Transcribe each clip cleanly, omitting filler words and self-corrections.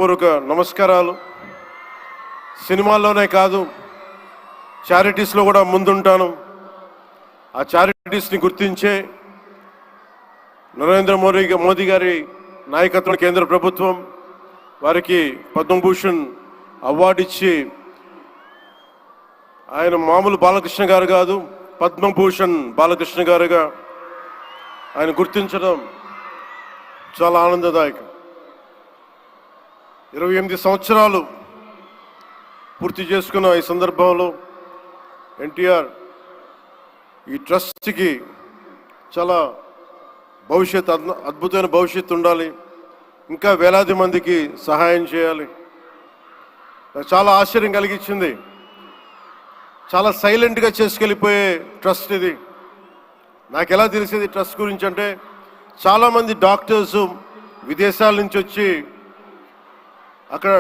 పూర్వక నమస్కారాలు. సినిమాల్లోనే కాదు, చారిటీస్లో కూడా ముందుంటాను. ఆ చారిటీస్ని గుర్తించే నరేంద్ర మోదీ గారి నాయకత్వం కేంద్ర ప్రభుత్వం వారికి పద్మభూషణ్ అవార్డు ఇచ్చి, ఆయన మామూలు బాలకృష్ణ గారు కాదు, పద్మభూషణ్ బాలకృష్ణ గారుగా ఆయన గుర్తించడం చాలా ఆనందదాయకం. 28 సంవత్సరాలు పూర్తి చేసుకున్న ఈ సందర్భంలో ఎన్టీఆర్ ఈ ట్రస్ట్కి చాలా అద్భుతమైన భవిష్యత్తు ఉండాలి, ఇంకా వేలాది మందికి సహాయం చేయాలి. నాకు చాలా ఆశ్చర్యం కలిగించింది. చాలా సైలెంట్గా చేసుకెళ్ళిపోయే ట్రస్ట్ ఇది. నాకు ఎలా తెలిసేది ట్రస్ట్ గురించి అంటే, చాలామంది డాక్టర్స్ విదేశాల నుంచి వచ్చి అక్కడ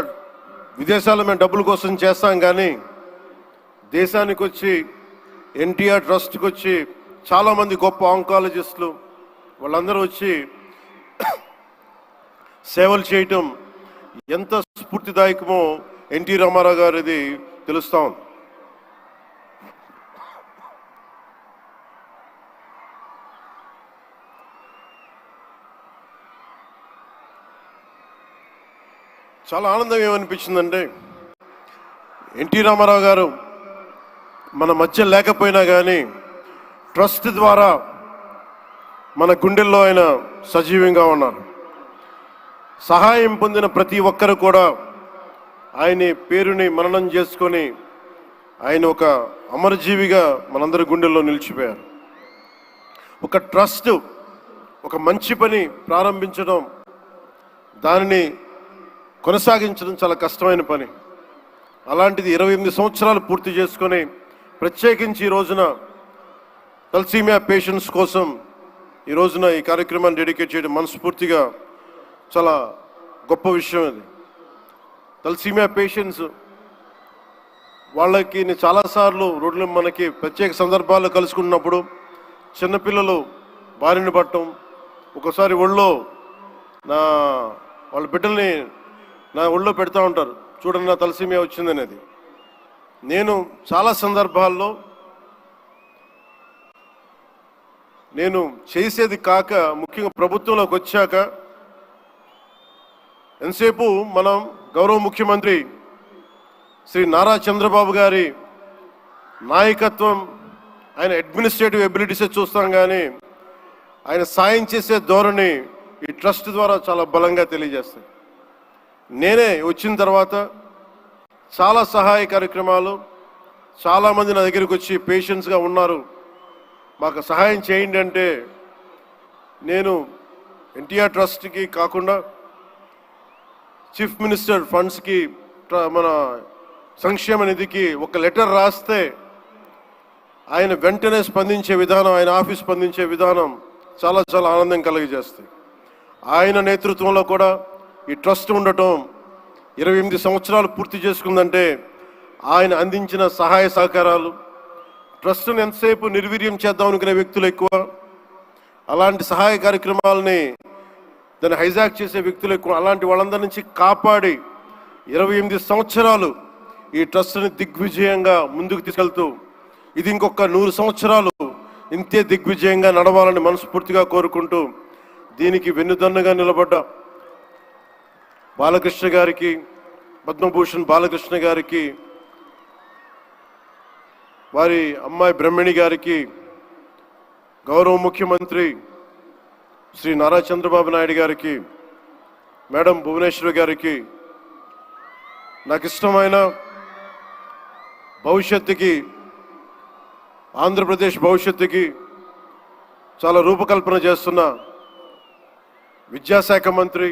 విదేశాల్లో మేము డబ్బుల కోసం చేస్తాం, కానీ దేశానికి వచ్చి ఎన్టీఆర్ ట్రస్ట్కి వచ్చి చాలామంది గొప్ప ఆంకాలజిస్టులు వాళ్ళందరూ వచ్చి సేవలు చేయటం ఎంత స్ఫూర్తిదాయకమో ఎన్టీ రామారావు గారిది తెలుస్తా ఉంది. చాలా ఆనందం ఏమనిపించిందంటే, ఎన్టీ రామారావు గారు మన మధ్య లేకపోయినా కానీ ట్రస్ట్ ద్వారా మన గుండెల్లో ఆయన సజీవంగా ఉన్నారు. సహాయం పొందిన ప్రతి ఒక్కరు కూడా ఆయన పేరుని మననం చేసుకొని ఆయన ఒక అమరజీవిగా మనందరి గుండెల్లో నిలిచిపోయారు. ఒక ట్రస్ట్, ఒక మంచి పని ప్రారంభించడం, దానిని కొనసాగించడం చాలా కష్టమైన పని. అలాంటిది 28 సంవత్సరాలు పూర్తి చేసుకొని, ప్రత్యేకించి ఈ రోజున తలసీమియా పేషెంట్స్ కోసం ఈ రోజున ఈ కార్యక్రమాన్ని డెడికేట్ చేయడం మనస్ఫూర్తిగా చాలా గొప్ప విషయం. ఇది తలసీమియా పేషెంట్స్ వాళ్ళకి చాలాసార్లు రోడ్లు మనకి ప్రత్యేక సందర్భాల్లో కలుసుకున్నప్పుడు చిన్నపిల్లలు బారిన పడటం, ఒకసారి ఒళ్ళో వాళ్ళ బిడ్డల్ని నా ఒళ్ళో పెడతా ఉంటారు, చూడండి నా తలసీమియా వచ్చిందనేది. నేను చాలా సందర్భాల్లో నేను చేసేది కాక, ముఖ్యంగా ప్రభుత్వంలోకి వచ్చాక ఎంతసేపు మనం గౌరవ ముఖ్యమంత్రి శ్రీ నారా చంద్రబాబు గారి నాయకత్వం, ఆయన అడ్మినిస్ట్రేటివ్ ఎబిలిటీసే చూస్తాం, కానీ ఆయన సాయం చేసే ధోరణి ఈ ట్రస్ట్ ద్వారా చాలా బలంగా తెలియజేస్తాయి. నేనే వచ్చిన తర్వాత చాలా సహాయ కార్యక్రమాలు, చాలామంది నా దగ్గరికి వచ్చి పేషెంట్స్గా ఉన్నారు, మాకు సహాయం చేయండి అంటే, నేను ఎన్టీఆర్ ట్రస్ట్కి కాకుండా చీఫ్ మినిస్టర్ ఫండ్స్కి, మన సంక్షేమ నిధికి ఒక లెటర్ రాస్తే ఆయన వెంటనే స్పందించే విధానం, ఆయన ఆఫీస్ స్పందించే విధానం చాలా చాలా ఆనందం కలిగజేస్తాయి. ఆయన నేతృత్వంలో కూడా ఈ ట్రస్ట్ ఉండటం 28 సంవత్సరాలు పూర్తి చేసుకుందంటే ఆయన అందించిన సహాయ సహకారాలు, ట్రస్ట్ను ఎంతసేపు నిర్వీర్యం చేద్దాం అనుకునే వ్యక్తులు ఎక్కువ, అలాంటి సహాయ కార్యక్రమాలని దాన్ని హైజాక్ చేసే వ్యక్తులు ఎక్కువ. అలాంటి వాళ్ళందరి నుంచి కాపాడి 28 సంవత్సరాలు ఈ ట్రస్ట్ని దిగ్విజయంగా ముందుకు తీసుకెళ్తూ, ఇది ఇంకొక 100 సంవత్సరాలు ఇంతే దిగ్విజయంగా నడవాలని మనస్ఫూర్తిగా కోరుకుంటూ, దీనికి వెన్నుదన్నుగా నిలబడ్డ బాలకృష్ణ గారికి, పద్మభూషణ్ బాలకృష్ణ గారికి, వారి అమ్మాయి బ్రహ్మణి గారికి, గౌరవ ముఖ్యమంత్రి శ్రీ నారా చంద్రబాబు నాయుడు గారికి, మేడం భువనేశ్వరి గారికి, నాకు ఇష్టమైన భవిష్యత్తుకి, ఆంధ్రప్రదేశ్ భవిష్యత్తుకి చాలా రూపకల్పన చేస్తున్న విద్యాశాఖ మంత్రి,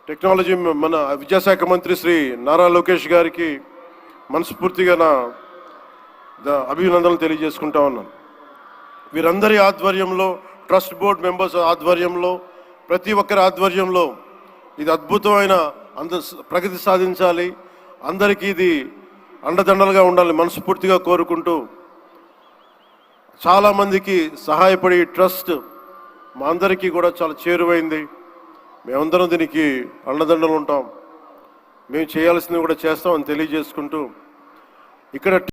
టెక్నాలజీ మన విద్యాశాఖ మంత్రి శ్రీ నారా లోకేష్ గారికి మనస్ఫూర్తిగా నా అభినందనలు తెలియజేసుకుంటా ఉన్నాను. వీరందరి ఆధ్వర్యంలో, ట్రస్ట్ బోర్డ్ మెంబర్స్ ఆధ్వర్యంలో, ప్రతి ఒక్కరి ఆధ్వర్యంలో ఇది అద్భుతమైన ప్రగతి సాధించాలి, అందరికీ ఇది అండదండలుగా ఉండాలి మనస్ఫూర్తిగా కోరుకుంటూ, చాలామందికి సహాయపడి ట్రస్ట్ మా అందరికీ కూడా చాలా చేరువైంది. మేమందరం దీనికి అండదండలు ఉంటాం, మేము చేయాల్సింది కూడా చేస్తామని తెలియజేసుకుంటూ ఇక్కడ